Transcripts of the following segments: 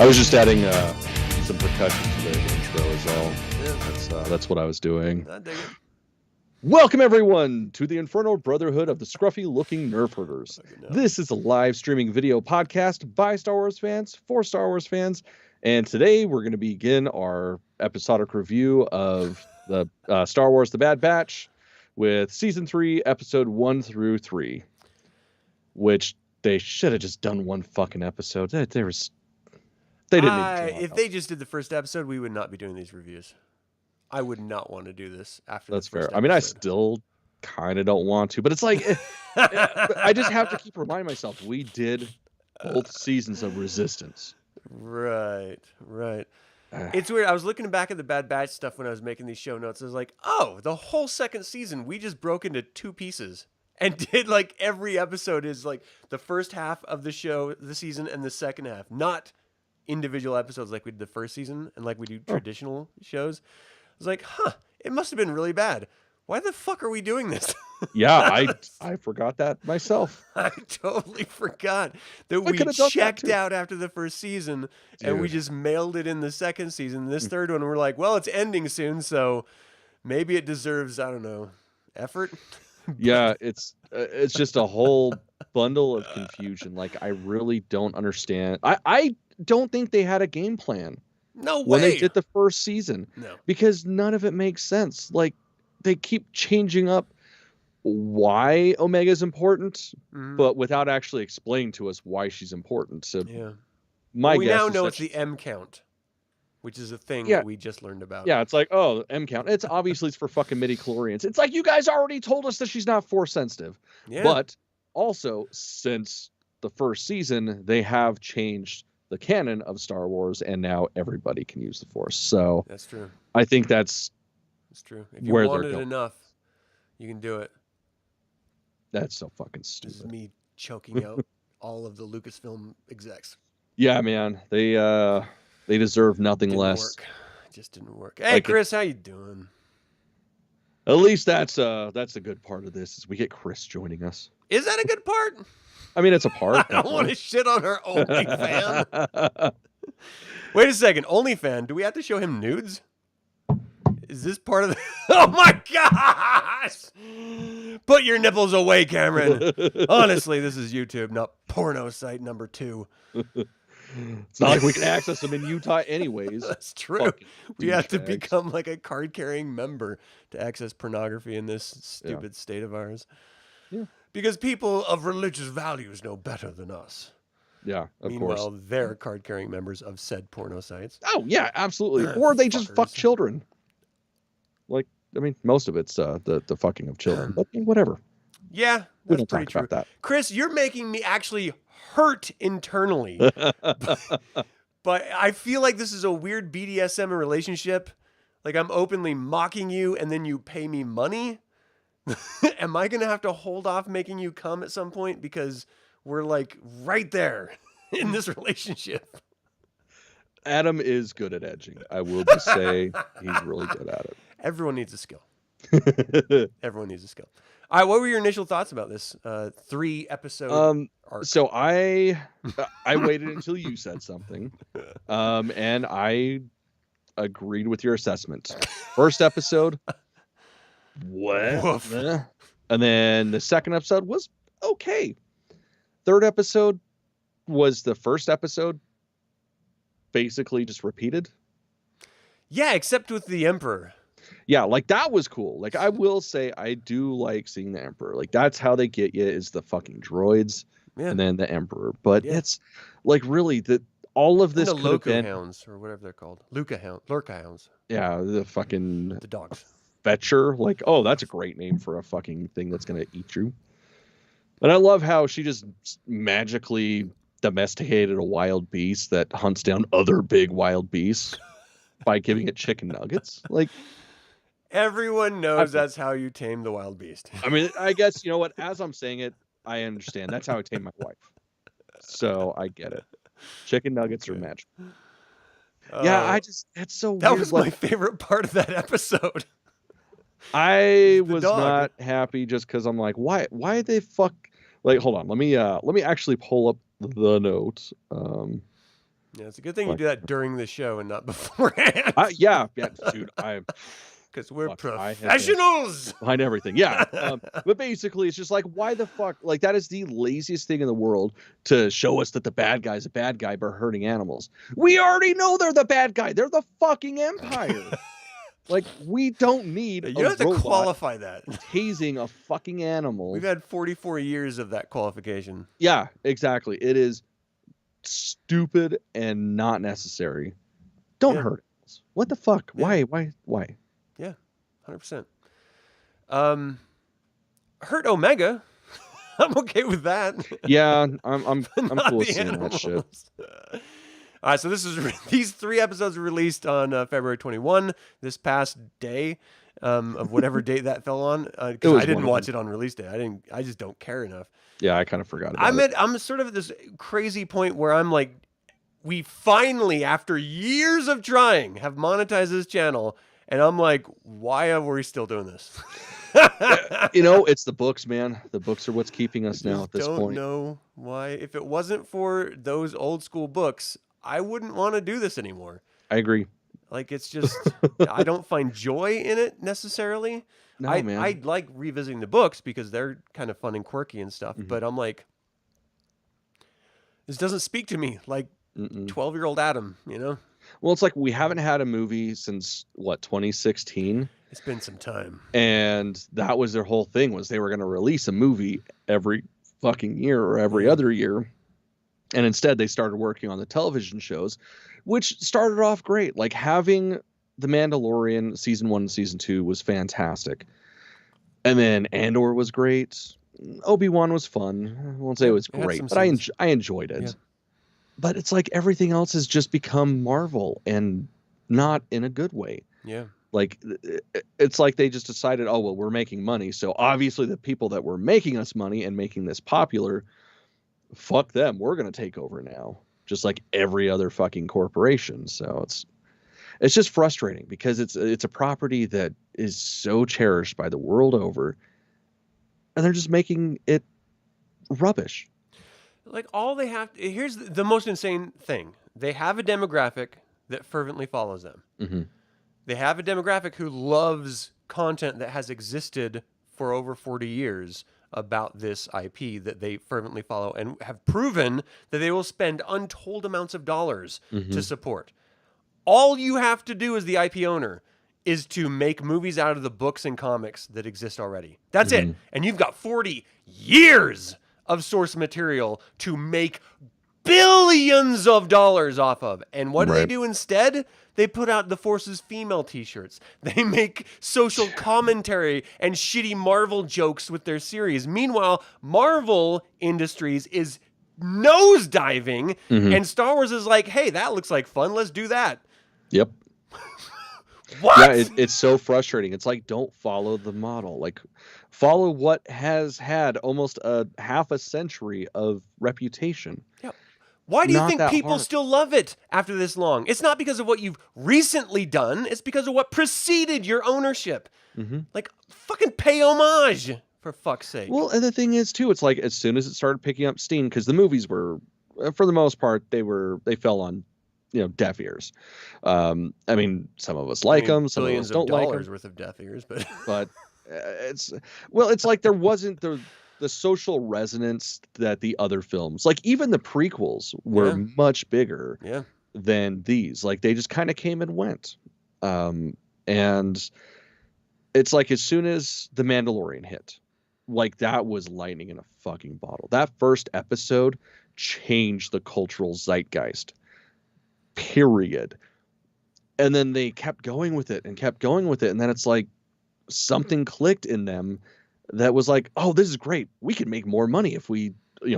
I was just adding some percussion to the intro is all. Yeah. That's what I was doing. I dig it. Welcome everyone to the Infernal Brotherhood of the Scruffy Looking Nerf Herders. This is a live streaming video podcast by Star Wars fans for Star Wars fans, and today we're going to begin our episodic review of the Star Wars: The Bad Batch with Season 3, Episode 1 through 3, which they should have just done one fucking episode. They didn't. If they just did the first episode, we would not be doing these reviews. I would not want to do this after. That's the first fair. episode. I mean, I still kind of don't want to, but it's like I just have to keep reminding myself we did both seasons of Resistance. Right. It's weird. I was looking back at the Bad Batch stuff when I was making these show notes. I was like, oh, the whole second season we just broke into two pieces and did like every episode is like the first half of the show, the season, and the second half, not individual episodes like we did the first season and like we do traditional shows. I was like, it must have been really bad. Why the fuck are we doing this? Yeah, I forgot that myself. I totally forgot that we checked out after the first season. And we just mailed it in the second season. This third one, we're like, well, it's ending soon, so maybe it deserves, I don't know, effort. Yeah, it's just a whole bundle of confusion. Like, I really don't understand. I don't think they had a game plan. No way. When they did the first season. No. Because none of it makes sense. Like, they keep changing up why Omega's important, but without actually explaining to us why she's important. So we now know it's the M count, which is a thing that we just learned about. Yeah, it's like, oh, M count. It's obviously it's for fucking midi-chlorians. It's like, you guys already told us that she's not force sensitive. Yeah. But also, since the first season, they have changed the canon of Star Wars, and now everybody can use the Force. So that's true. I think that's true. If you want it enough, you can do it. That's so fucking stupid. This is me choking out all of the Lucasfilm execs. Yeah, man. They deserve nothing less. It just didn't work. Hey, like, Chris, how you doing? At least that's a good part of this is we get Chris joining us. Is that a good part? I mean, it's a part. I don't want to shit on her OnlyFan. Wait a second. OnlyFan, do we have to show him nudes? Is this part of the... Oh, my gosh! Put your nipples away, Cameron. Honestly, this is YouTube, not porno site number 2. It's not like we can access them in Utah anyways. That's true. We have to become like a card-carrying member to access pornography in this stupid state of ours. Yeah. Because people of religious values know better than us. Yeah, of course. Meanwhile, they're card-carrying members of said porno sites. Oh, yeah, absolutely. Or they just fuck children. Like, I mean, most of it's the fucking of children. But whatever. Yeah, we that's don't pretty talk true. About that. Chris, you're making me actually hurt internally. But I feel like this is a weird BDSM relationship. Like, I'm openly mocking you, and then you pay me money. Am I going to have to hold off making you come at some point? Because we're like right there in this relationship. Adam is good at edging. I will just say he's really good at it. Everyone needs a skill. Everyone needs a skill. All right, what were your initial thoughts about this 3-episode arc? So I waited until you said something, and I agreed with your assessment. First episode, what? And then the second episode was okay. Third episode was the first episode, basically just repeated. Yeah, except with the Emperor. Yeah, like that was cool. Like I will say I do like seeing the Emperor. Like that's how they get you is the fucking droids and then the Emperor. But it's like really all of this and the could have been hounds or whatever they're called. Lurka hounds. Yeah, the dogs. Fetcher. Like, oh, that's a great name for a fucking thing that's gonna eat you. And I love how she just magically domesticated a wild beast that hunts down other big wild beasts by giving it chicken nuggets. Like everyone knows that's how you tame the wild beast. I mean, I guess, you know what, as I'm saying it, I understand. That's how I tame my wife. So I get it. Chicken nuggets are magic. Yeah, that's so that weird. Was my favorite part of that episode. I was not happy just because I'm like, why they fuck? Like, hold on, let me actually pull up the note. Yeah, it's a good thing you But do that during the show and not beforehand. yeah, dude, Because we're I have been professionals behind everything. Yeah. But basically, it's just like, why the fuck? Like, that is the laziest thing in the world to show us that the bad guy's a bad guy by hurting animals. We already know they're the bad guy. They're the fucking Empire. Like, we don't need You a don't have to robot qualify that. tasing a fucking animal. We've had 44 years of that qualification. Yeah, exactly. It is stupid and not necessary. Don't hurt animals. What the fuck? Yeah. Why? Yeah, 100%. Hurt Omega. I'm okay with that. Yeah, I'm Not cool with the seeing that shit. animals. All right, so these 3 episodes were released on February 21, this past day of whatever date that fell on. Because I didn't watch it on release day. I just don't care enough. Yeah, I kind of forgot about it. I'm sort of at this crazy point where I'm like, we finally, after years of trying, have monetized this channel, and I'm like, why are we still doing this? It's the books, man. The books are what's keeping us now at this point. I don't know why. If it wasn't for those old school books, I wouldn't want to do this anymore. I agree. Like, it's just, I don't find joy in it necessarily. No, man. I like revisiting the books because they're kind of fun and quirky and stuff, but I'm like, this doesn't speak to me like 12-year-old Adam, you know? Well, it's like we haven't had a movie since, 2016? It's been some time. And that was their whole thing, was they were going to release a movie every fucking year or every other year. And instead, they started working on the television shows, which started off great. Like, having The Mandalorian Season 1 and Season 2 was fantastic. And then Andor was great. Obi-Wan was fun. I won't say it was great, but I enjoyed it. Yeah. But it's like everything else has just become Marvel, and not in a good way. Yeah. Like, it's like they just decided, oh, well, we're making money, so obviously the people that were making us money and making this popular, fuck them, we're going to take over now, just like every other fucking corporation. So it's just frustrating, because it's a property that is so cherished by the world over, and they're just making it rubbish. Like, all they have to, here's the most insane thing. They have a demographic that fervently follows them. Mm-hmm. They have a demographic who loves content that has existed for over 40 years about this IP that they fervently follow, and have proven that they will spend untold amounts of dollars to support. All you have to do as the IP owner is to make movies out of the books and comics that exist already. That's it. And you've got 40 years of source material to make billions of dollars off of. And what do they do instead? They put out the Force's female t-shirts. They make social commentary and shitty Marvel jokes with their series. Meanwhile, Marvel Industries is nosediving, and Star Wars is like, hey, that looks like fun. Let's do that. Yep. What? Yeah, it's so frustrating. It's like, don't follow the model. Like, follow what has had almost a half a century of reputation. Yep. Why do you think people still love it after this long? It's not because of what you've recently done. It's because of what preceded your ownership. Like, fucking pay homage, for fuck's sake. Well, and the thing is, too, it's like, as soon as it started picking up steam, because the movies were, for the most part, they fell on, deaf ears. I mean, some of us like them, some of us don't like them. Billions of dollars worth of deaf ears, but it's like there wasn't the social resonance that the other films, like even the prequels, were much bigger than these. Like, they just kind of came and went. And it's like, as soon as The Mandalorian hit, like, that was lightning in a fucking bottle. That first episode changed the cultural zeitgeist, period. And then they kept going with it. And then it's like something clicked in them that was like, oh, this is great. We can make more money if we,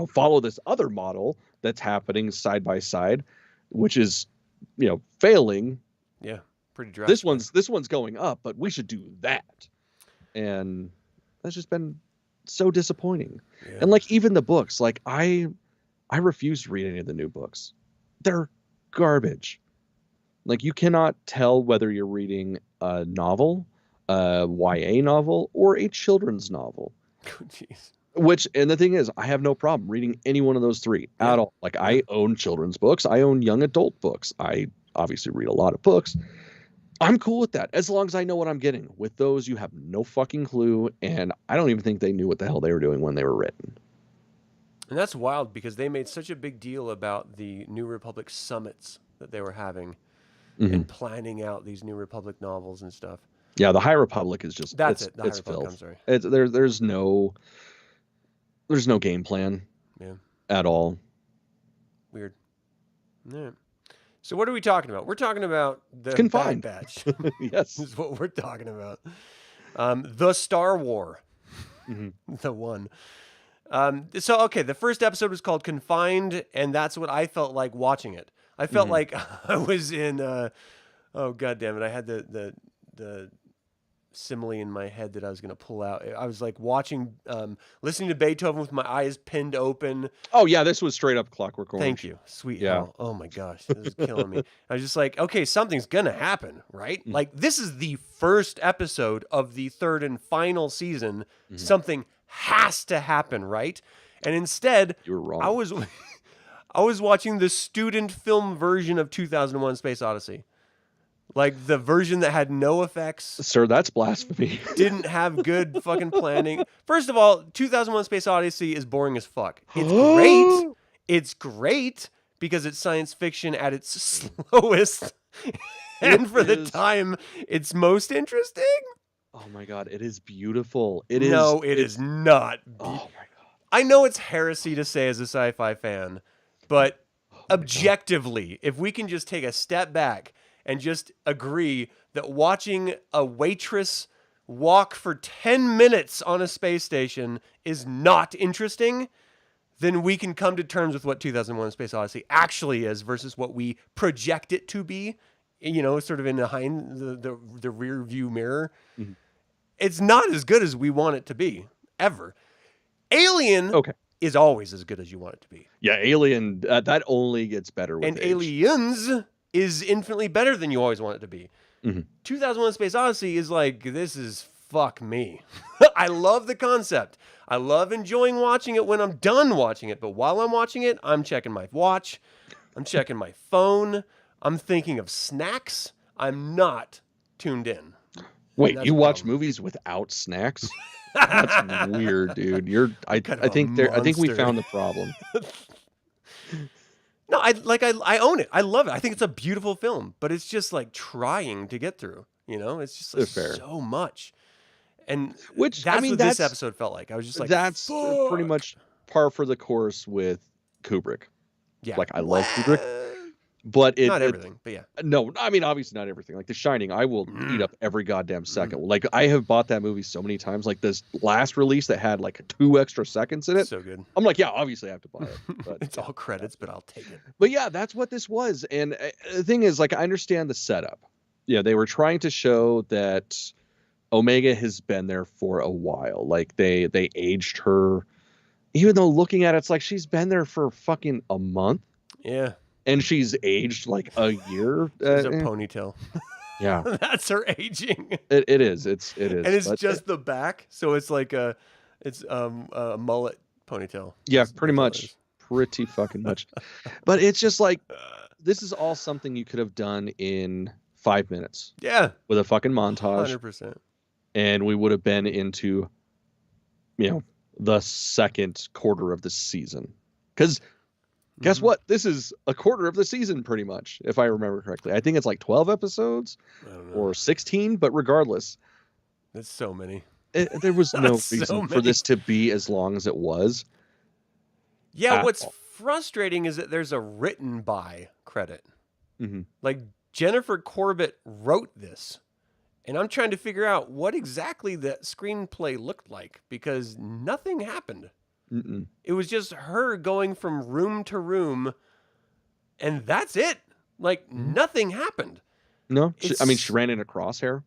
follow this other model that's happening side by side, which is, failing. Yeah, pretty drastic. This one's going up, but we should do that. And that's just been so disappointing. Yeah. And like, even the books, like, I refuse to read any of the new books. They're garbage. Like, you cannot tell whether you're reading a novel, a YA novel, or a children's novel. Oh, jeez. And the thing is, I have no problem reading any one of those three at all. Like, I own children's books. I own young adult books. I obviously read a lot of books. I'm cool with that as long as I know what I'm getting. With those, you have no fucking clue, and I don't even think they knew what the hell they were doing when they were written. And that's wild because they made such a big deal about the New Republic summits that they were having and planning out these New Republic novels and stuff. Yeah, the High Republic is just The High it's Republic, filth. I'm sorry. There's no game plan at all. Weird. Yeah. So what are we talking about? We're talking about the Confined. Bad Batch. Yes. Is what we're talking about. The Star War. The one. The first episode was called Confined, and that's what I felt like watching it. I felt like I was in oh god damn it, I had the simile in my head that I was going to pull out. I was like watching, listening to Beethoven with my eyes pinned open. Oh yeah, this was straight up Clockwork Orange. Thank you. Sweet hell. Oh my gosh, this is killing me. I was just like, okay, something's going to happen, right? Like, this is the first episode of the third and final season. Something has to happen, right? And instead, you were wrong. I was watching the student film version of 2001: Space Odyssey. Like, the version that had no effects. Sir, that's blasphemy. Didn't have good fucking planning. First of all, 2001: Space Odyssey is boring as fuck. It's great. It's great because it's science fiction at its slowest. And for the time, it's most interesting. Oh my god, it is beautiful. It is not. Oh my god. I know it's heresy to say as a sci-fi fan, but objectively, if we can just take a step back and just agree that watching a waitress walk for 10 minutes on a space station is not interesting, then we can come to terms with what 2001: Space Odyssey actually is versus what we project it to be, sort of in the rear view mirror. It's not as good as we want it to be, ever. Alien is always as good as you want it to be. Yeah, Alien, that only gets better with age. Aliens is infinitely better than you always want it to be. 2001: Space Odyssey is like, this is fuck me. I love the concept. I love enjoying watching it when I'm done watching it. But while I'm watching it, I'm checking my watch. I'm checking my phone. I'm thinking of snacks. I'm not tuned in. Wait, you watch movies without snacks? That's weird, dude. I think we found the problem. No, I own it. I love it. I think it's a beautiful film, but it's just like trying to get through. It's just like so much. And that's what this episode felt like. I was just like, that's pretty much par for the course with Kubrick. Yeah, like I love Kubrick, but not everything. But yeah, no, I mean obviously not everything. Like The Shining, I will eat up every goddamn second. Like I have bought that movie so many times. Like this last release that had like 2 extra seconds in it. So good. I'm like, yeah, obviously I have to buy it. But it's all credits, but I'll take it. But yeah, that's what this was. And the thing is, like, I understand the setup. Yeah, they were trying to show that Omega has been there for a while. Like they aged her, even though looking at it, it's like she's been there for fucking a month. Yeah. And she's aged like a year. She's a ponytail. Yeah. That's her aging. It is. It is. And it's just the back. So it's like a mullet ponytail. Yeah, pretty much. Pretty fucking much. But it's just like, this is all something you could have done in 5 minutes. Yeah. With a fucking montage. 100%. And we would have been into, the second quarter of the season. Because guess what? This is a quarter of the season, pretty much, if I remember correctly. I think it's like 12 episodes or 16, but regardless. That's so many. There was no reason for this to be as long as it was. Yeah, what's frustrating is that there's a written by credit. Like, Jennifer Corbett wrote this. And I'm trying to figure out what exactly that screenplay looked like because nothing happened. It was just her going from room to room, and that's it. Like, nothing happened. No, she ran into Crosshair.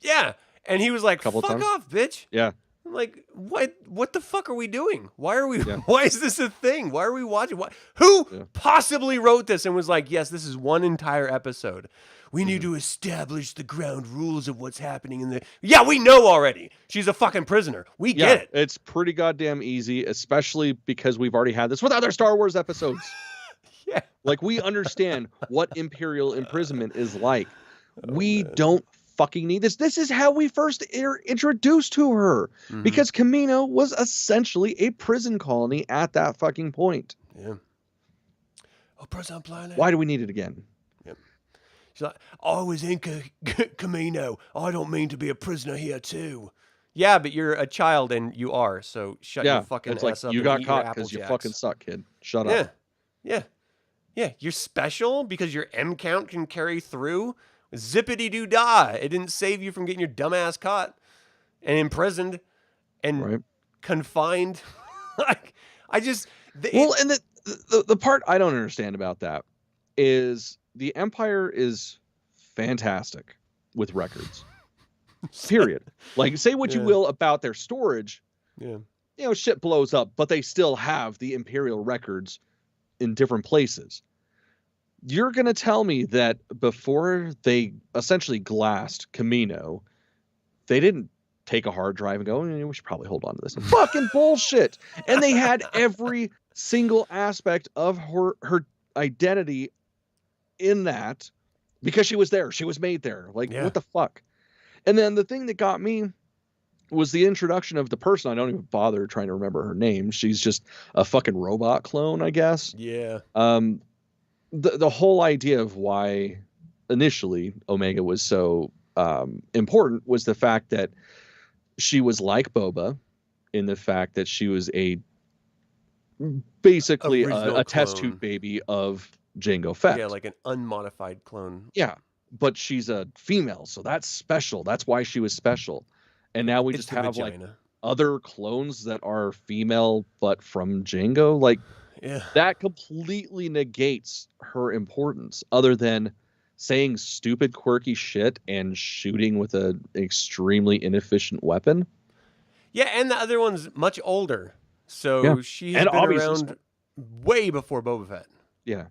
Yeah, and he was like, fuck off, bitch. Yeah. I'm like, what the fuck are we doing? Why are we, why is this a thing? Why are we watching? Who possibly wrote this and was like, yes, this is one entire episode. We need to establish the ground rules of what's happening in the... Yeah, we know already. She's a fucking prisoner. We get it. It's pretty goddamn easy, especially because we've already had this with other Star Wars episodes. Yeah. Like, we understand what Imperial imprisonment is like. We don't fucking need this. This is how we first introduced to her. Because Kamino was essentially a prison colony at that fucking point. Yeah. A prison planet. Why do we need it again? She's like, I was in Camino. I don't mean to be a prisoner here too. Yeah, but you're a child and you are. So shut your fucking ass up. You got caught because you fucking suck, kid. Shut up. Yeah. You're special because your M count can carry through. Zippity doo dah. It didn't save you from getting your dumb ass caught and imprisoned and confined. Like, I just. And the part I don't understand about that is. The Empire is fantastic with records. Period. Like, say what you will about their storage. Yeah. You know, shit blows up, but they still have the Imperial records in different places. You're going to tell me that before they essentially glassed Camino, they didn't take a hard drive and go, we should probably hold on to this. Fucking bullshit. And they had every single aspect of her identity in that because she was there. She was made there. Like, what the fuck? And then the thing that got me was the introduction of the person. I don't even bother trying to remember her name. She's just a fucking robot clone, I guess. Yeah. The whole idea of why initially Omega was so important was the fact that she was like Boba in the fact that she was basically a test tube baby of Jango Fett. Yeah, like an unmodified clone. Yeah, but she's a female, so that's special. That's why she was special. And now we just have like other clones that are female, but from Jango. Like, that completely negates her importance, other than saying stupid, quirky shit and shooting with an extremely inefficient weapon. Yeah, and the other one's much older, so she has been around way before Boba Fett. Yeah.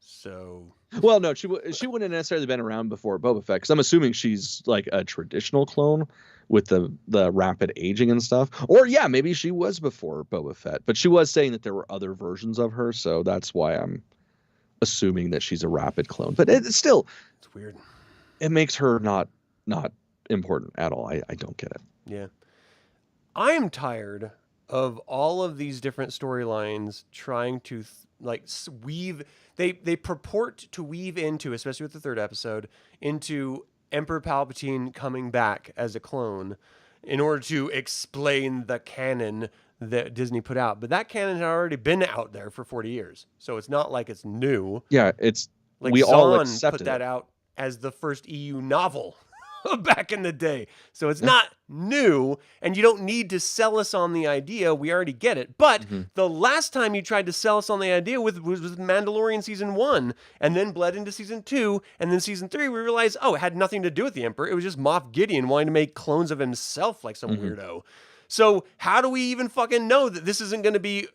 So, well, no, she wouldn't have necessarily been around before Boba Fett, because I'm assuming she's like a traditional clone with the rapid aging and stuff. Or maybe she was before Boba Fett, but she was saying that there were other versions of her, so that's why I'm assuming that she's a rapid clone. But it's weird. It makes her not important at all. I don't get it. Yeah, I am tired of all of these different storylines trying to weave. They purport to weave into, especially with the third episode, into Emperor Palpatine coming back as a clone in order to explain the canon that Disney put out. But that canon had already been out there for 40 years. So it's not like it's new. Yeah, it's like we Zahn all accepted put that out as the first EU novel back in the day. So it's not new, and you don't need to sell us on the idea. We already get it. But the last time you tried to sell us on the idea was Mandalorian season 1, and then bled into season 2, and then season 3, we realized, it had nothing to do with the Emperor. It was just Moff Gideon wanting to make clones of himself like some weirdo. So how do we even fucking know that this isn't going to be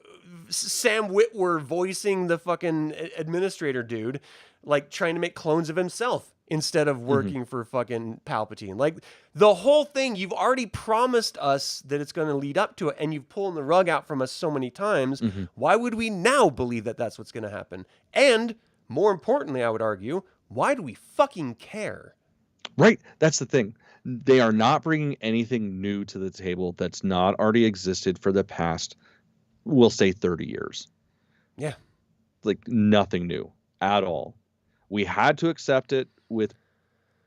Sam Witwer voicing the fucking administrator dude, like trying to make clones of himself instead of working for fucking Palpatine? Like, the whole thing, you've already promised us that it's going to lead up to it, and you've pulled the rug out from us so many times. Why would we now believe that that's what's going to happen? And more importantly, I would argue, why do we fucking care? Right. That's the thing. They are not bringing anything new to the table that's not already existed for the past, we'll say, 30 years. Yeah. Like, nothing new at all. We had to accept it with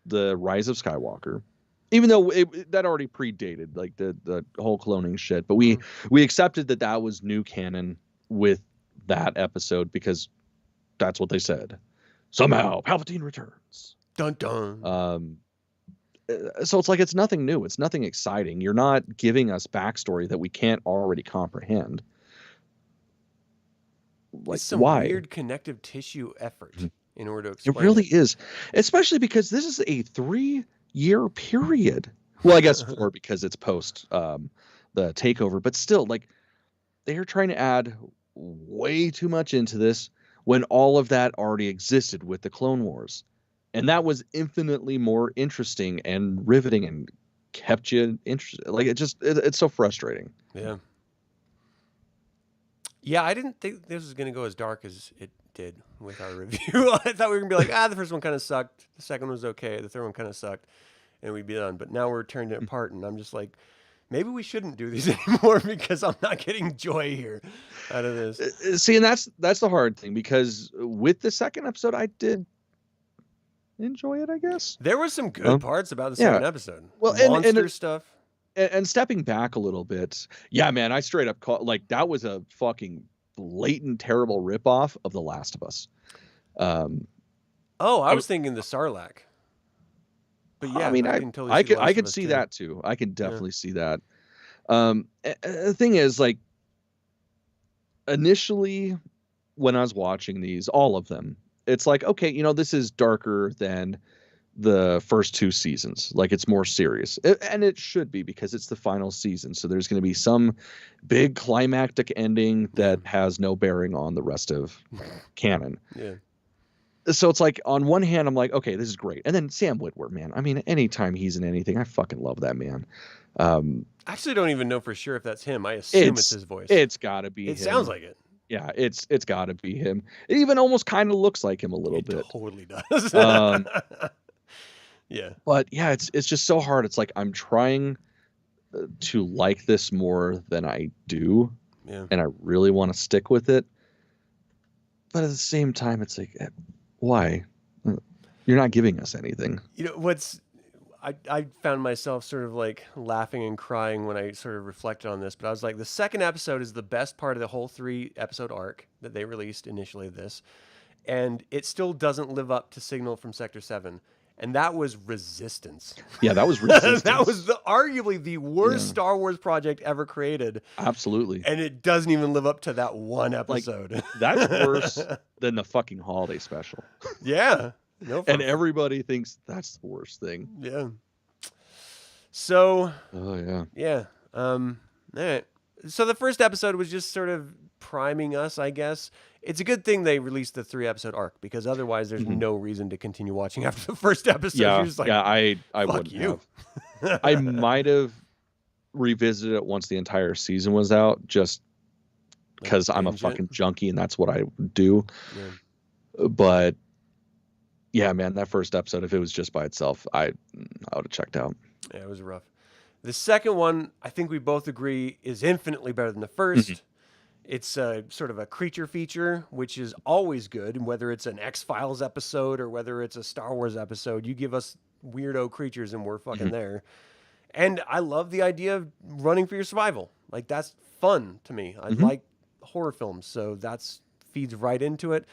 the Rise of Skywalker, even though that already predated like the whole cloning shit. But we accepted that was new canon with that episode because that's what they said. Somehow Palpatine returns. Dun dun. So it's like, it's nothing new. It's nothing exciting. You're not giving us backstory that we can't already comprehend. Like, it's some why? Weird connective tissue effort in order to explain it really is, especially because this is a 3-year period. Well, I guess 4 because it's post the takeover, but still, like, they are trying to add way too much into this when all of that already existed with the Clone Wars. And that was infinitely more interesting and riveting and kept you interested. Like, it's so frustrating. Yeah. Yeah, I didn't think this was going to go as dark as it did with our review. I thought we were going to be like, the first one kind of sucked. The second one was okay. The third one kind of sucked. And we'd be done. But now we're turning it apart. And I'm just like, maybe we shouldn't do these anymore because I'm not getting joy here out of this. See, and that's the hard thing, because with the second episode, I did enjoy it, I guess. There were some good parts about the second episode. Well, monster stuff. And stepping back a little bit, yeah, man, I straight up like that was a fucking blatant, terrible ripoff of The Last of Us. I was thinking the Sarlacc. But yeah, I mean, I could see that too. I can definitely see that. The thing is, like, initially when I was watching these, all of them, it's like, okay, this is darker than the first 2 seasons. Like, it's more serious, and it should be, because it's the final season. So there's going to be some big climactic ending that has no bearing on the rest of canon. Yeah. So it's like, on one hand, I'm like, okay, this is great. And then Sam Witwer, man. I mean, anytime he's in anything, I fucking love that man. I actually don't even know for sure if that's him. I assume it's his voice. It's got to be him. It sounds like it. Yeah, it's got to be him. It even almost kind of looks like him a little bit. It totally does. Yeah. But yeah, it's just so hard. It's like, I'm trying to like this more than I do. Yeah. And I really want to stick with it. But at the same time, it's like, why? You're not giving us anything. I found myself sort of like laughing and crying when I sort of reflected on this, but I was like, the second episode is the best part of the whole 3-episode arc that they released initially of this. And it still doesn't live up to Signal from Sector 7. And that was Resistance. Yeah, that was Resistance. That was arguably the worst Star Wars project ever created. Absolutely. And it doesn't even live up to that one episode. Like, that's worse than the fucking holiday special. Yeah. And everybody thinks that's the worst thing. Yeah. So. Oh, yeah. Yeah. All right. So the first episode was just sort of priming us, I guess. It's a good thing they released the 3-episode arc, because otherwise there's no reason to continue watching after the first episode. Yeah, You're just like, I fuck wouldn't you. have. I might have revisited it once the entire season was out, just because I'm a fucking junkie and that's what I do. Yeah. But yeah, man, that first episode, if it was just by itself, I would have checked out. Yeah, it was rough. The second one, I think we both agree, is infinitely better than the first. It's sort of a creature feature, which is always good. Whether it's an X-Files episode or whether it's a Star Wars episode, you give us weirdo creatures and we're fucking there. And I love the idea of running for your survival. Like, that's fun to me. I like horror films, so that's feeds right into it.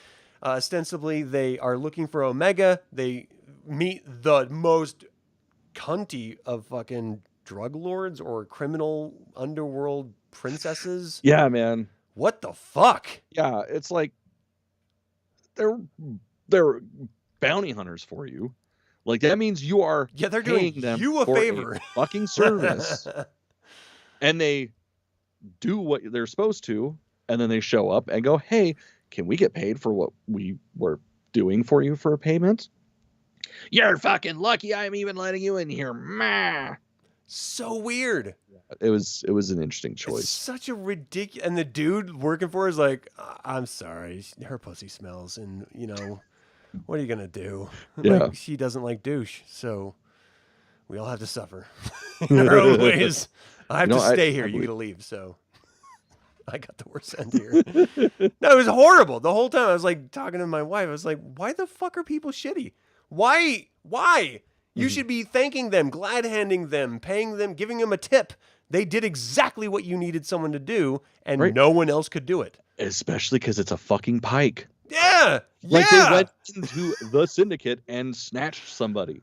Ostensibly, they are looking for Omega. They meet the most cunty of fucking drug lords or criminal underworld princesses. Yeah, man. What the fuck? Yeah, it's like they're bounty hunters for you. Like, that means you are they're doing them you a favor. A fucking service. And they do what they're supposed to, and then they show up and go, "Hey, can we get paid for what we were doing for you for a payment?" You're fucking lucky I'm even letting you in here. Meh. So weird. It was an interesting choice. It's such a ridiculous. And the dude working for her is like, "I'm sorry, her pussy smells, and what are you gonna do? Yeah. Like, she doesn't like douche, so we all have to suffer in our own ways. I have to stay here. You gotta leave." So I got the worst end here. No, it was horrible. The whole time I was like talking to my wife. I was like, "Why the fuck are people shitty? Why? You should be thanking them, glad-handing them, paying them, giving them a tip. They did exactly what you needed someone to do, and no one else could do it." Especially because it's a fucking Pike. Yeah. Like, they went into the syndicate and snatched somebody.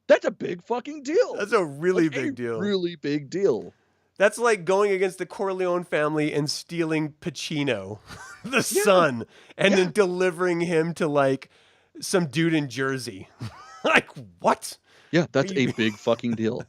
That's a big fucking deal. That's a really big deal. Really big deal. That's like going against the Corleone family and stealing Pacino, the son, and then delivering him to like some dude in Jersey. Like, what? Yeah, that's a big fucking deal.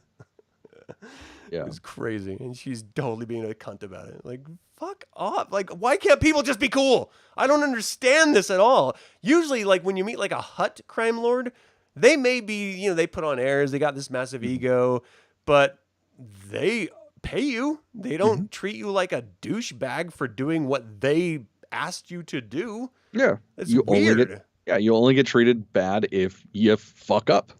Yeah. It was crazy. And she's totally being a cunt about it. Like, fuck off. Like, why can't people just be cool? I don't understand this at all. Usually, like, when you meet, like, a Hutt crime lord, they may be, you know, they put on airs. They got this massive ego. But they pay you. They don't treat you like a douchebag for doing what they asked you to do. Yeah. It's weird. You only get treated bad if you fuck up.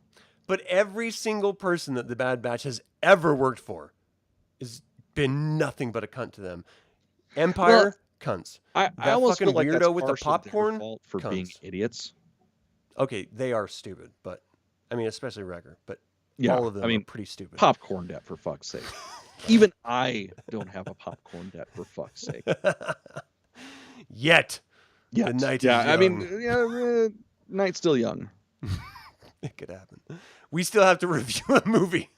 But every single person that the Bad Batch has ever worked for has been nothing but a cunt to them. Empire, cunts. I That almost fucking feel like weirdo that's with the partially their popcorn, fault for cunts. being idiots. Okay, they are stupid, but I mean, especially Wrecker, but Yeah, all of them are pretty stupid. Popcorn debt, for fuck's sake. Even I don't have a popcorn debt, for fuck's sake. Yet. The night is young. I mean, night's still young. It could happen. We still have to review a movie.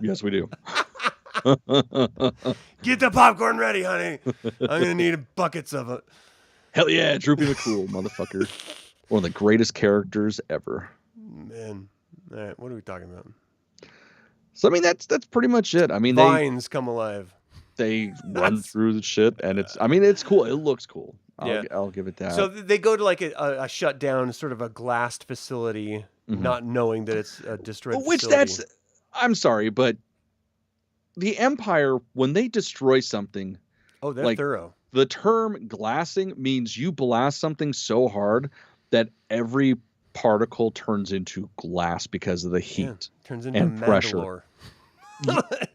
Yes, we do. Get the popcorn ready, honey. I'm going to need buckets of it. Hell yeah, Droopy McCool, motherfucker. One of the greatest characters ever. Man. All right, what are we talking about? So, I mean, that's pretty much it. I mean, Vines come alive. They run through the shit, and it's cool. It looks cool. I'll give it that. So they go to like a shut down, sort of a glassed facility, not knowing that it's a destroyed facility. I'm sorry, but the Empire, when they destroy something... Oh, they're thorough. The term glassing means you blast something so hard that every particle turns into glass because of the heat turns into and pressure.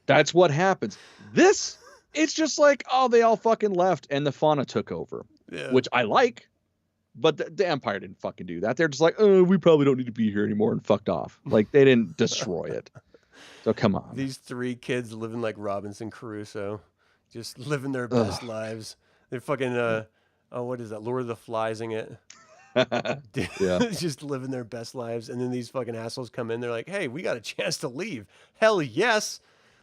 That's what happens. This, it's just like, oh, they all fucking left and the fauna took over, which I like, but the Empire didn't fucking do that. They're just like, oh, we probably don't need to be here anymore, and fucked off. Like, they didn't destroy it. So come on. These three kids living like Robinson Crusoe, just living their best lives. They're fucking, what is that? Lord of the Fliesing it. Just living their best lives. And then these fucking assholes come in. They're like, hey, we got a chance to leave. Hell yes.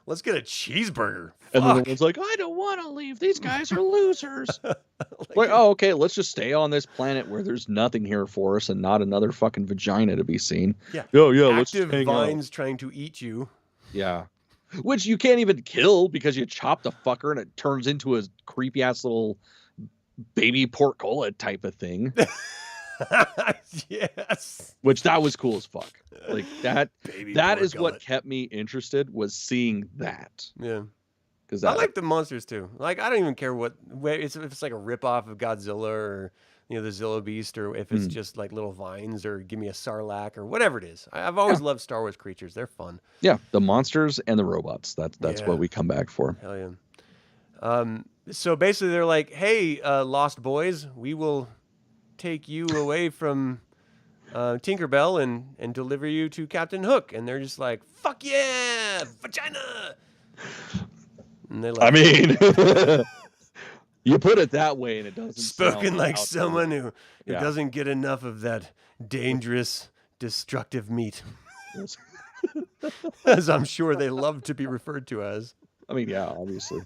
Let's get a cheeseburger. And then the one's like, I don't want to leave. These guys are losers. like, oh, okay, let's just stay on this planet where there's nothing here for us and not another fucking vagina to be seen. Yeah. Let's just hang vines out. Trying to eat you. Yeah. Which you can't even kill because you chop the fucker and it turns into a creepy ass little baby portcola type of thing. Yes. Which that was cool as fuck. Like that. That is what gullet. kept me interested, was seeing that. Yeah. Because I like the monsters too. Like, I don't even care if it's like a ripoff of Godzilla or the Zilla Beast, or if it's just like little vines, or give me a Sarlacc or whatever it is. I've always loved Star Wars creatures. They're fun. Yeah, the monsters and the robots. That's what we come back for. Hell yeah. So basically, they're like, "Hey, Lost Boys, we will take you away from Tinkerbell and deliver you to Captain Hook." And they're just like, "Fuck yeah, vagina!" And they like, I mean, you put it that way, and it doesn't. Spoken like someone who doesn't get enough of that dangerous, destructive meat, as I'm sure they love to be referred to as. I mean, yeah, obviously.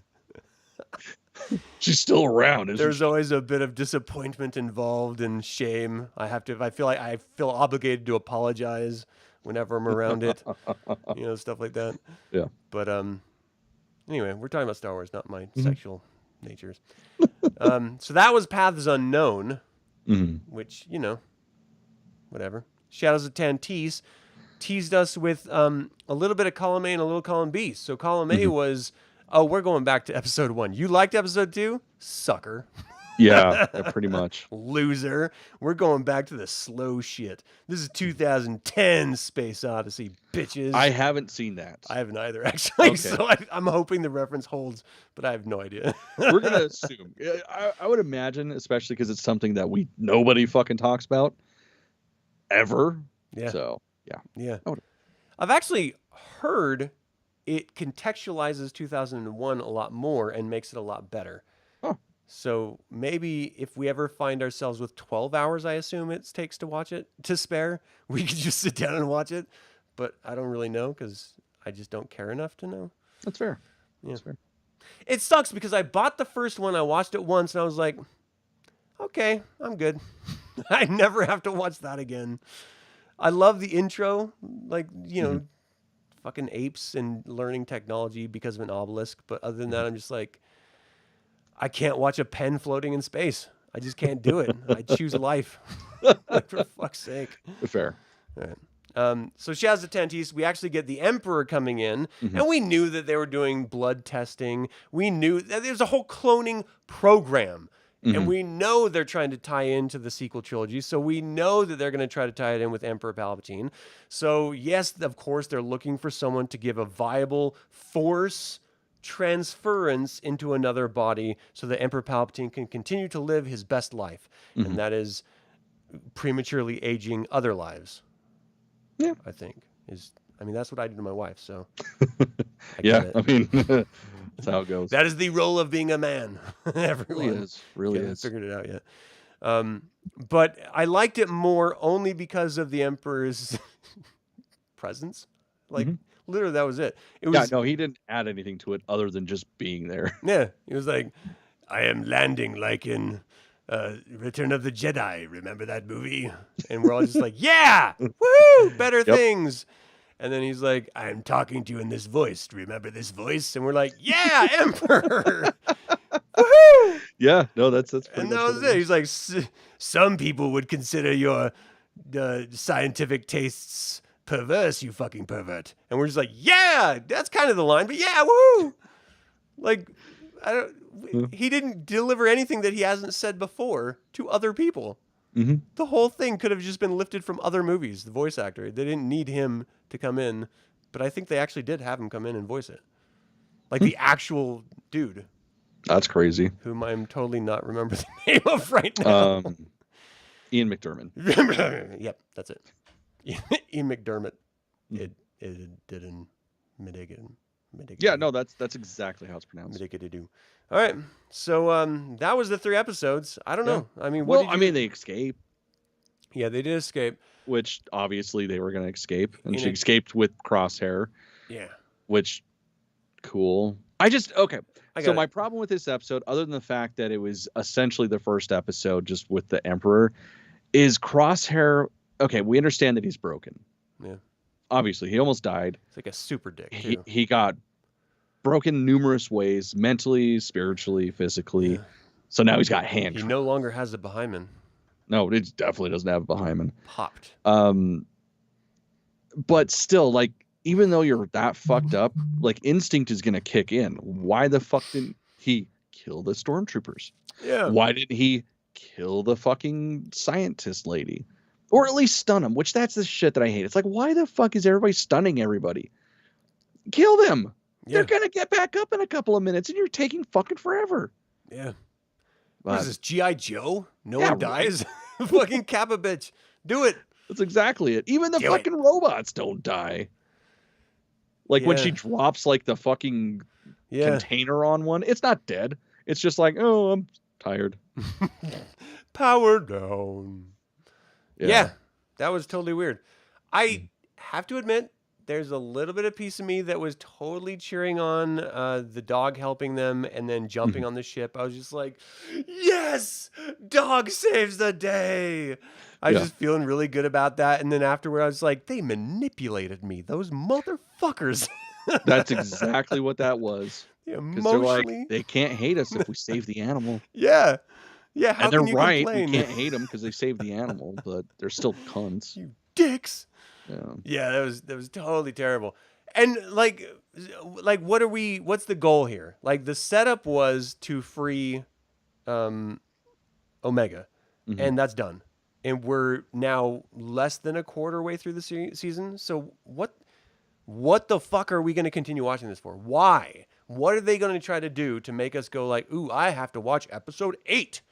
She's still around, isn't There's she? always a bit of disappointment involved and shame. I feel obligated to apologize whenever I'm around it. Stuff like that. Yeah. But anyway, we're talking about Star Wars, not my sexual natures. So that was Paths Unknown, which, whatever. Shadows of Tantis teased us with a little bit of column A and a little column B. So column A was, we're going back to episode 1. You liked episode 2? Sucker. Yeah, pretty much. Loser. We're going back to the slow shit. This is 2010 Space Odyssey, bitches. I haven't seen that. I haven't either, actually. Okay. So I'm hoping the reference holds, but I have no idea. We're going to assume. I would imagine, especially because it's something that nobody fucking talks about ever. Yeah. So, yeah. Yeah. I've actually heard it contextualizes 2001 a lot more and makes it a lot better. Oh. So maybe if we ever find ourselves with 12 hours, I assume it takes to watch it, to spare, we could just sit down and watch it. But I don't really know because I just don't care enough to know. That's fair. Yeah. That's fair. It sucks because I bought the first one, I watched it once, and I was like, okay, I'm good. I never have to watch that again. I love the intro, like, fucking apes and learning technology because of an obelisk. But other than that, I'm just like, I can't watch a pen floating in space. I just can't do it. I choose life. Like, for fuck's sake. Fair. All right. So she has the Tentis. We actually get the Emperor coming in, and we knew that they were doing blood testing. We knew that there's a whole cloning program, and we know they're trying to tie into the sequel trilogy. So we know that they're going to try to tie it in with Emperor Palpatine. So yes, of course, they're looking for someone to give a viable Force transference into another body so that Emperor Palpatine can continue to live his best life, and that is prematurely aging other lives. Yeah, I think that's what I do to my wife. So yeah, I mean, that's how it goes. That is the role of being a man. Everyone really haven't is. figured it out yet. But I liked it more only because of the Emperor's presence. Like literally, that was it. It was he didn't add anything to it other than just being there. Yeah, he was like, I am landing like in Return of the Jedi. Remember that movie? And we're all just like, yeah, woo, better things. And then he's like, I'm talking to you in this voice. Remember this voice? And we're like, yeah, Emperor. Woohoo! Yeah, no, that's pretty and much that was it. He's like, some people would consider your scientific tastes perverse, you fucking pervert. And we're just like, yeah, that's kind of the line, but yeah, woo! Like, he didn't deliver anything that he hasn't said before to other people. The whole thing could have just been lifted from other movies, the voice actor. They didn't need him to come in, but I think they actually did have him come in and voice it. Like the actual dude. That's crazy. Whom I'm totally not remembering the name of right now. Ian McDiarmid. Yep, that's it. Ian McDiarmid. It did in Midigan. Yeah, no, that's exactly how it's pronounced. Midigadidoo. All right, so that was the 3 episodes. I don't know. I mean, they escaped. Yeah, they did escape. Which obviously they were going to escape, and she escaped with Crosshair. Yeah. Which, cool. So my problem with this episode, other than the fact that it was essentially the first episode just with the Emperor, is Crosshair. Okay, we understand that he's broken. Yeah. Obviously, he almost died. It's like a super dick, too. He got broken numerous ways, mentally, spiritually, physically. Yeah. So now he's got hand. He no longer has a Bahyman. No, it definitely doesn't have a Bahyman. Popped. But still, like, even though you're that fucked up, like, instinct is going to kick in. Why the fuck didn't he kill the stormtroopers? Yeah. Why didn't he kill the fucking scientist lady? Or at least stun him, which that's the shit that I hate. It's like, why the fuck is everybody stunning everybody? Kill them. Yeah. They're going to get back up in a couple of minutes, and you're taking fucking forever. Yeah. What is this, G.I. Joe? No one dies? Right. Fucking cap a bitch. Do it. That's exactly it. Even the fucking robots don't die. Like when she drops like the fucking container on one, it's not dead. It's just like, oh, I'm tired. Power down. Yeah, that was totally weird. I have to admit, there's a little bit of piece of me that was totally cheering on the dog helping them and then jumping on the ship. I was just like, yes, dog saves the day. I was just feeling really good about that. And then afterward, I was like, they manipulated me, those motherfuckers. That's exactly what that was. Emotionally. Like, they can't hate us if we save the animal. Yeah. Yeah, how and they're can you right. complain? We can't hate them because they saved the animal, but they're still cunts. You dicks. Yeah, that was totally terrible. And like what's the goal here? Like the setup was to free Omega, and that's done. And we're now less than a quarter way through the season. So what the fuck are we going to continue watching this for? Why? What are they going to try to do to make us go like, ooh, I have to watch episode 8?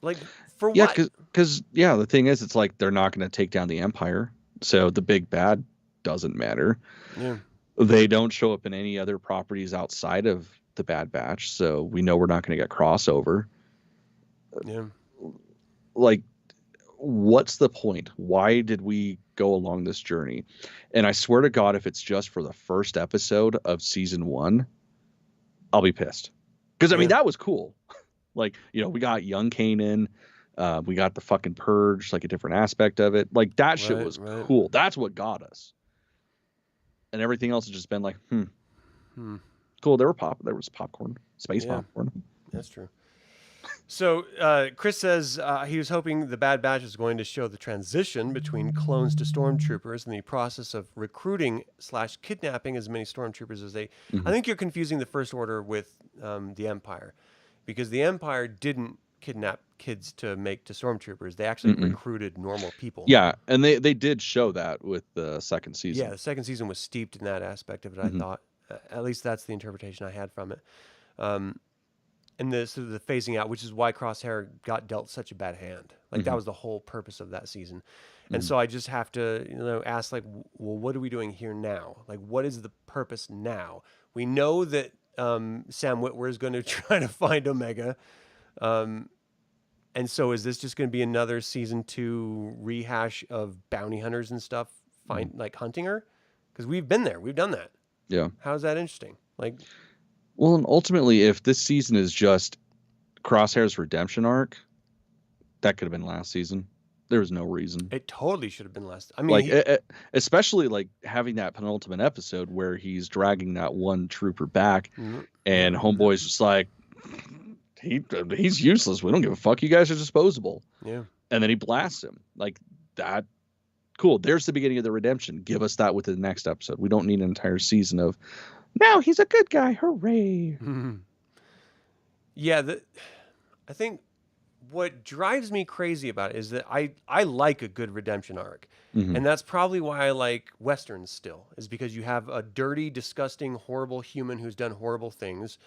Like, for what? Yeah, because the thing is, it's like they're not going to take down the Empire, so the big bad doesn't matter. Yeah, they don't show up in any other properties outside of the Bad Batch, so we know we're not going to get crossover. Yeah, like, what's the point? Why did we go along this journey? And I swear to God, if it's just for the first episode of season 1, I'll be pissed. Because I mean, that was cool. Like, we got young Kanan, we got the fucking Purge, like a different aspect of it. Like that shit was cool. That's what got us. and everything else has just been like, cool. There was popcorn, space popcorn. That's true. So Chris says he was hoping the Bad Batch is going to show the transition between clones to stormtroopers and the process of recruiting / kidnapping as many stormtroopers as they. I think you're confusing the First Order with the Empire, because the Empire didn't kidnap kids to make to stormtroopers. They actually recruited normal people. Yeah, and they did show that with the second season. Yeah, the second season was steeped in that aspect of it. I thought, at least that's the interpretation I had from it. And the phasing out, which is why Crosshair got dealt such a bad hand. Like that was the whole purpose of that season. And so I just have to, ask like, well, what are we doing here now? Like, what is the purpose now? We know that Sam Witwer is going to try to find Omega. And so is this just going to be another season 2 rehash of bounty hunters and stuff, like hunting her? Because we've been there. We've done that. Yeah. How's that interesting? Like, well, and ultimately, if this season is just Crosshair's redemption arc, that could have been last season. There was no reason. It totally should have been last. I mean, especially like having that penultimate episode where he's dragging that one trooper back, and Homeboy's just like, he's useless. We don't give a fuck. You guys are disposable. Yeah. And then he blasts him like that. Cool. There's the beginning of the redemption. Give us that with the next episode. We don't need an entire season of, now he's a good guy. Hooray. Yeah. I think what drives me crazy about it is that I like a good redemption arc. And that's probably why I like Westerns still, is because you have a dirty, disgusting, horrible human who's done horrible things.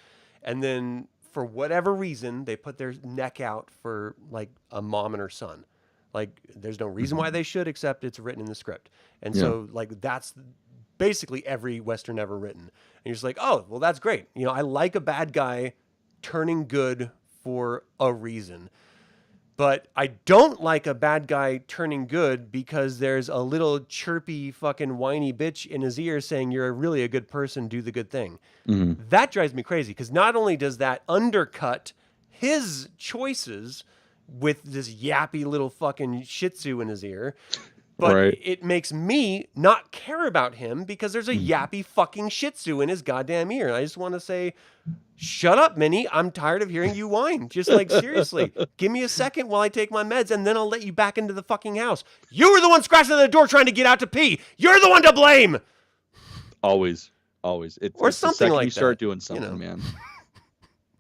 And then for whatever reason, they put their neck out for like a mom and her son. Like there's no reason why they should, except it's written in the script. And so like that's basically every Western ever written. And you're just like, oh, well, that's great. I like a bad guy turning good for a reason. But I don't like a bad guy turning good because there's a little chirpy fucking whiny bitch in his ear saying you're really a good person, do the good thing. That drives me crazy, because not only does that undercut his choices with this yappy little fucking shih tzu in his ear, but it makes me not care about him because there's a yappy fucking shih tzu in his goddamn ear. And I just want to say, shut up, Minnie. I'm tired of hearing you whine. Just like, seriously, give me a second while I take my meds, and then I'll let you back into the fucking house. You were the one scratching at the door trying to get out to pee. You're the one to blame. Always. Or it's something like you start doing something, man.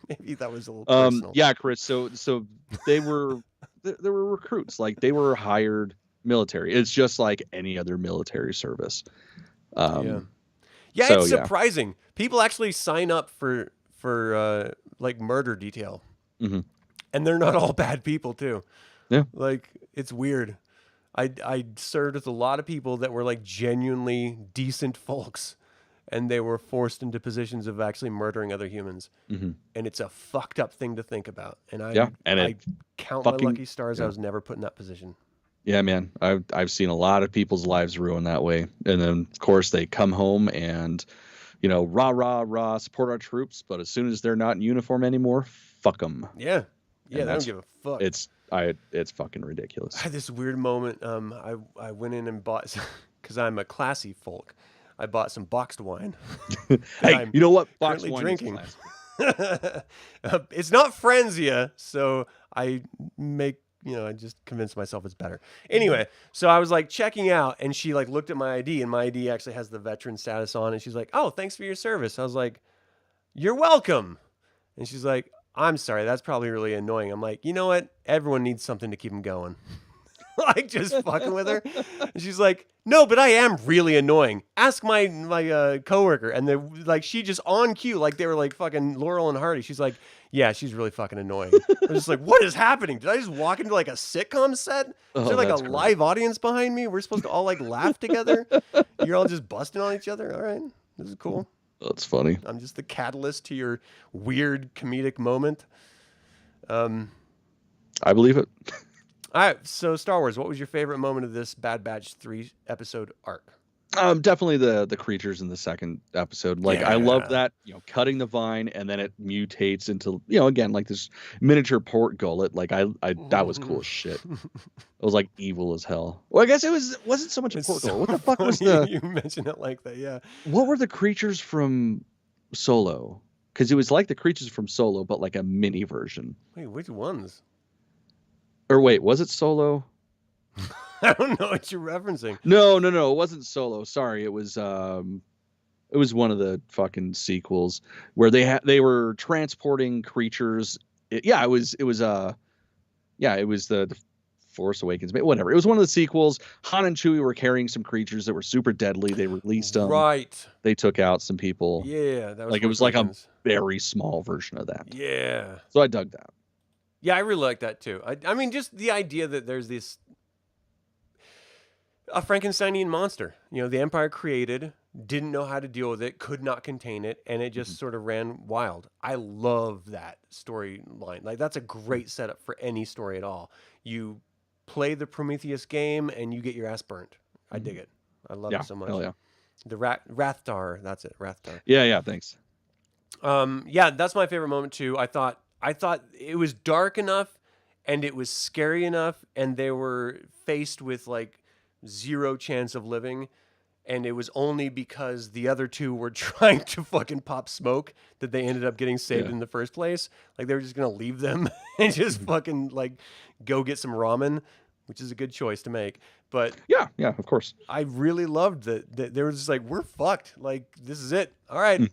Maybe that was a little personal. Yeah, Chris. So they were recruits. Like they were hired military. It's just like any other military service. It's surprising. People actually sign up for like murder detail, and they're not all bad people too. Yeah, like it's weird. I served with a lot of people that were like genuinely decent folks, and they were forced into positions of actually murdering other humans. And it's a fucked up thing to think about. And I count my lucky stars. I was never put in that position. Yeah, man. I've seen a lot of people's lives ruined that way. And then, of course, they come home and, rah, support our troops. But as soon as they're not in uniform anymore, fuck them. Yeah. Yeah, they don't give a fuck. It's fucking ridiculous. I had this weird moment. I went in and bought, because I'm a classy folk, I bought some boxed wine. Hey, you know what? Boxed wine drinking. Is classic. It's not Frenzia, so I make... I just convinced myself it's better. Anyway, so I was like checking out, and she like looked at my ID, and my ID actually has the veteran status on, and she's like, "Oh, thanks for your service." I was like, "You're welcome." And she's like, "I'm sorry, that's probably really annoying." I'm like, "You know what? Everyone needs something to keep them going." Like just fucking with her. And she's like, "No, but I am really annoying. Ask my coworker." And they're like, she just on cue, like they were like fucking Laurel and Hardy. She's like, "Yeah, she's really fucking annoying." I was just like, what is happening? Did I just walk into like a sitcom set? Is there like a live audience behind me? We're supposed to all like laugh together? You're all just busting on each other? All right, this is cool. That's funny. I'm just the catalyst to your weird comedic moment. I believe it. All right, so Star Wars, what was your favorite moment of this Bad Batch 3 episode arc? Definitely the creatures in the second episode. Like I love that, cutting the vine and then it mutates into, again, like this miniature port gullet. Like I that was cool as shit. It was like evil as hell. Well, I guess wasn't so much a port gullet. What the fuck was you mention it like that? Yeah. What were the creatures from Solo? Because it was like the creatures from Solo, but like a mini version. Wait, which ones? Or wait, was it Solo? I don't know what you're referencing. No, it wasn't Solo. Sorry, it was one of the fucking sequels where they were transporting creatures. It was the Force Awakens, whatever. It was one of the sequels. Han and Chewie were carrying some creatures that were super deadly. They released them. Right. They took out some people. Yeah, that was like it was like a very small version of that. Yeah. So I dug that. Yeah, I really like that too. I mean, just the idea that there's a Frankensteinian monster. The Empire created, didn't know how to deal with it, could not contain it, and it just sort of ran wild. I love that storyline. Like, that's a great setup for any story at all. You play the Prometheus game, and you get your ass burnt. I dig it. I love it so much. Hell yeah. The Rathtar, that's it, Rathtar. Yeah, thanks. Yeah, that's my favorite moment too. I thought it was dark enough, and it was scary enough, and they were faced with like zero chance of living, and it was only because the other two were trying to fucking pop smoke that they ended up getting saved in the first place. Like, they were just gonna leave them and just fucking like go get some ramen, which is a good choice to make. But yeah, of course. I really loved that they were just like, we're fucked. Like, this is it. All right.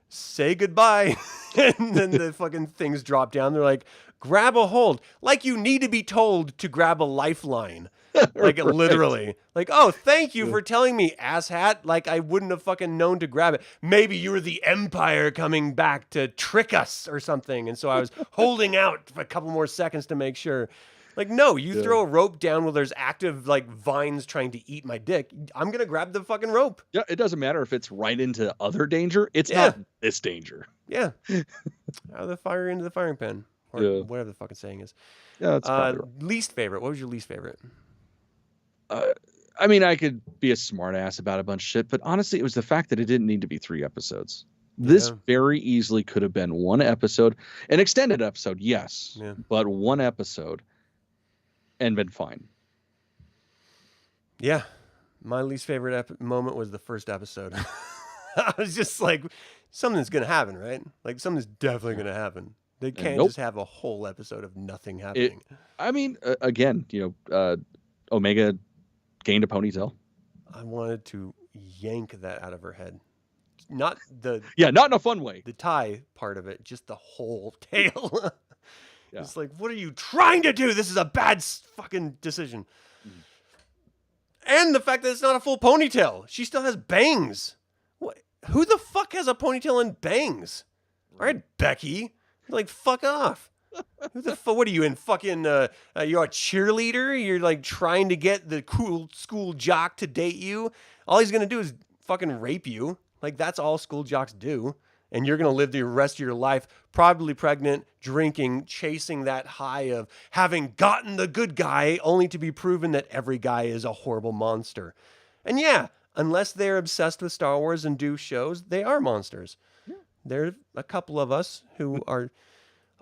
Say goodbye. And then the fucking things drop down. They're like, grab a hold. Like, you need to be told to grab a lifeline. Like, right. Literally. Like, oh, thank you for telling me, asshat. Like, I wouldn't have fucking known to grab it. Maybe you were the Empire coming back to trick us or something. And so I was holding out for a couple more seconds to make sure. Like, no, you throw a rope down while there's active, like, vines trying to eat my dick. I'm going to grab the fucking rope. Yeah, it doesn't matter if it's right into other danger. It's not this danger. Yeah. Out of the fire into the firing pan. Or whatever the fucking saying is. Yeah, that's probably right. Least favorite. What was your least favorite? I mean, I could be a smart ass about a bunch of shit, but honestly, it was the fact that it didn't need to be 3 episodes. This very easily could have been 1 episode. An extended episode, yes. Yeah. But 1 episode. And been fine. Yeah. My least favorite moment was the first episode. I was just like, something's going to happen, right? Like, something's definitely going to happen. They can't just have a whole episode of nothing happening. Again, Omega gained a ponytail. I wanted to yank that out of her head. Not in a fun way. The tie part of it, just the whole tail. Yeah. It's like, what are you trying to do? This is a bad fucking decision. And the fact that it's not a full ponytail. She still has bangs. What? Who the fuck has a ponytail and bangs? All right, Becky. Like, fuck off. Who the fuck? What are you in fucking, you're a cheerleader? You're like trying to get the cool school jock to date you? All he's going to do is fucking rape you. Like, that's all school jocks do. And you're going to live the rest of your life probably pregnant, drinking, chasing that high of having gotten the good guy only to be proven that every guy is a horrible monster. And yeah, unless they're obsessed with Star Wars and do shows, they are monsters. Yeah. There are a couple of us who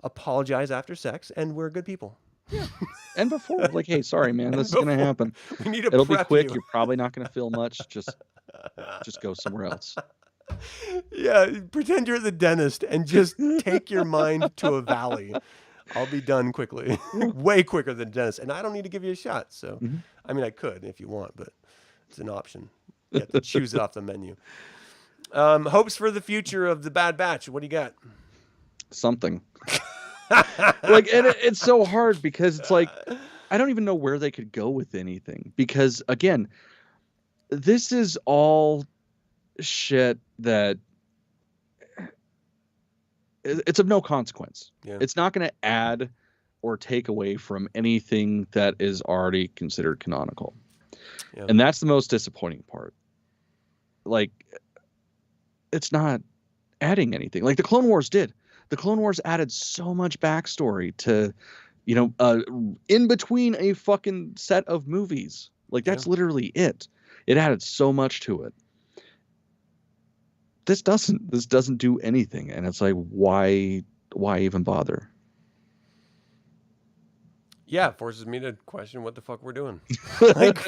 apologize after sex, and we're good people. Yeah. And before, like, hey, sorry, man, this is going to happen. It'll be quick. You're probably not going to feel much. Just go somewhere else. Yeah, pretend you're at the dentist and just take your mind to a valley. I'll be done quickly. Way quicker than dentist. And I don't need to give you a shot. So, I mean, I could if you want, but it's an option. You have to choose it off the menu. Hopes for the future of the Bad Batch. What do you got? Something. Like, and it's so hard because it's like, I don't even know where they could go with anything. Because, again, this is all shit that it's of no consequence. Yeah. It's not going to add or take away from anything that is already considered canonical. Yeah. And that's the most disappointing part. Like, it's not adding anything. Like the Clone Wars did. The Clone Wars added so much backstory to, in between a fucking set of movies. Like, that's literally it. It added so much to it. This doesn't do anything, and it's like, why even bother? Yeah, it forces me to question what the fuck we're doing. Like,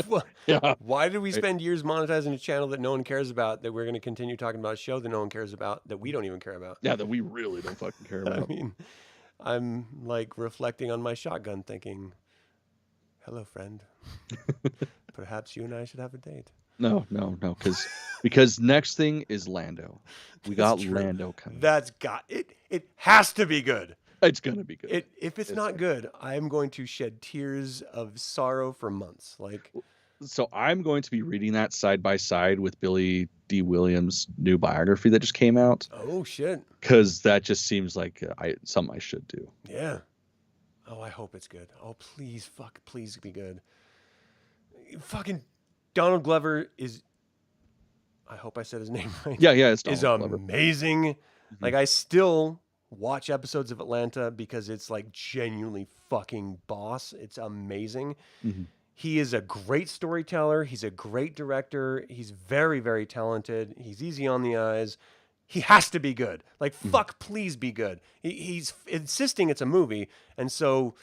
Yeah. Why did we spend years monetizing a channel that no one cares about, that we're going to continue talking about a show that no one cares about, that we don't even care about? Yeah, that we really don't fucking care about. I mean, I'm like reflecting on my shotgun thinking, hello, friend. Perhaps you and I should have a date. No, because next thing is Lando. We got Lando coming. It has to be good. It's gonna be good. If it's not good, I'm going to shed tears of sorrow for months. Like, so I'm going to be reading that side by side with Billy D. Williams' new biography that just came out. Oh shit! Because that just seems like something I should do. Yeah. Oh, I hope it's good. Oh, please, please be good. Fucking Donald Glover is. I hope I said his name right. Yeah, it's Donald Glover. Glover. Amazing. Mm-hmm. Like, I still watch episodes of Atlanta because it's like genuinely fucking boss. It's amazing. Mm-hmm. He is a great storyteller. He's a great director. He's very, very talented. He's easy on the eyes. He has to be good. Like, fuck, please be good. He's insisting it's a movie. And so,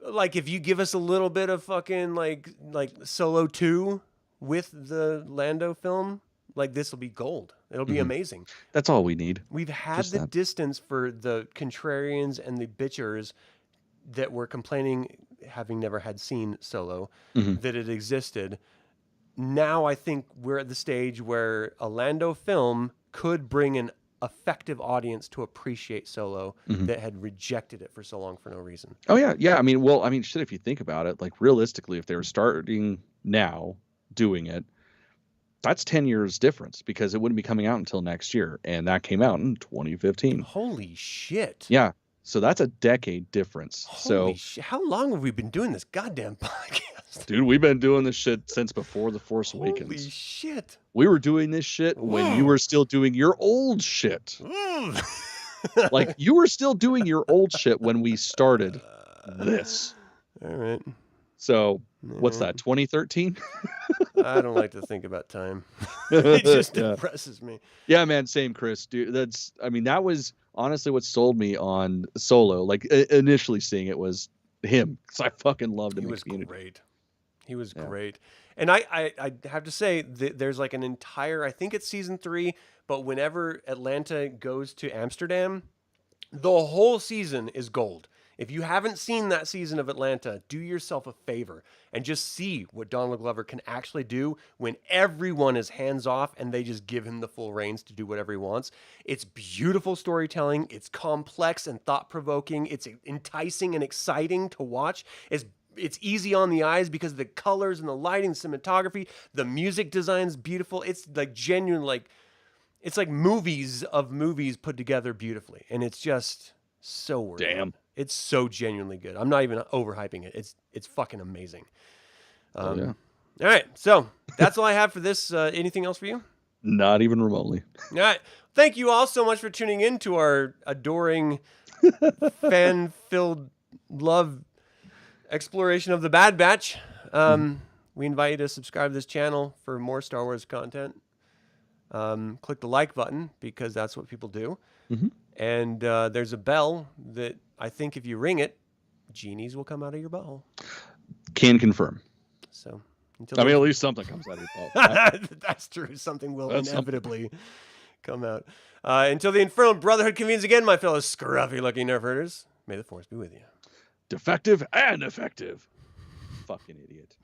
like, if you give us a little bit of fucking like Solo 2 with the Lando film, like, this will be gold. It'll be amazing. That's all we need. We've had the distance for the contrarians and the bitchers that were complaining, having never had seen Solo, that it existed. Now I think we're at the stage where a Lando film could bring an effective audience to appreciate Solo that had rejected it for so long for no reason. Oh, yeah. I mean, shit, if you think about it, like, realistically, if they were starting now doing it, that's 10 years difference, because it wouldn't be coming out until next year. And that came out in 2015. Holy shit. Yeah. So that's a decade difference. Holy shit. How long have we been doing this goddamn podcast? Dude, we've been doing this shit since before The Force Awakens. Holy shit. We were doing this shit when you were still doing your old shit. Like, you were still doing your old shit when we started this. All right. So, what's that, 2013? I don't like to think about time. It just depresses me. Yeah, man, same, Chris. Dude, that was honestly what sold me on Solo. Like, initially seeing it was him, because I fucking loved him. He was great. He was great. And I have to say, there's like an entire, I think it's season 3, but whenever Atlanta goes to Amsterdam, the whole season is gold. If you haven't seen that season of Atlanta, do yourself a favor and just see what Donald Glover can actually do when everyone is hands off and they just give him the full reins to do whatever he wants. It's beautiful storytelling. It's complex and thought-provoking. It's enticing and exciting to watch. It's easy on the eyes because of the colors and the lighting, cinematography, the music design's beautiful. It's like genuine, like, it's like movies of movies put together beautifully. And it's just so worth it. It's so genuinely good. I'm not even overhyping it. It's fucking amazing. All right. So that's all I have for this. Anything else for you? Not even remotely. All right. Thank you all so much for tuning in to our adoring, fan-filled love exploration of the Bad Batch. We invite you to subscribe to this channel for more Star Wars content. Click the like button, because that's what people do. And there's a bell that I think if you ring it, genies will come out of your butthole. Can confirm. So, at least something comes out of your butthole. That's true. Something will inevitably come out. Until the Infernal Brotherhood convenes again, my fellow scruffy looking Nerf Herders, may the Force be with you. Defective and effective. Fucking idiot.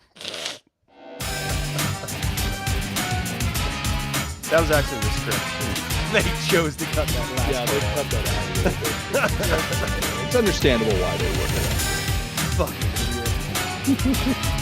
That was actually the script. They chose to cut that last. Yeah, they cut that out. It's understandable why they would. Fucking idiot.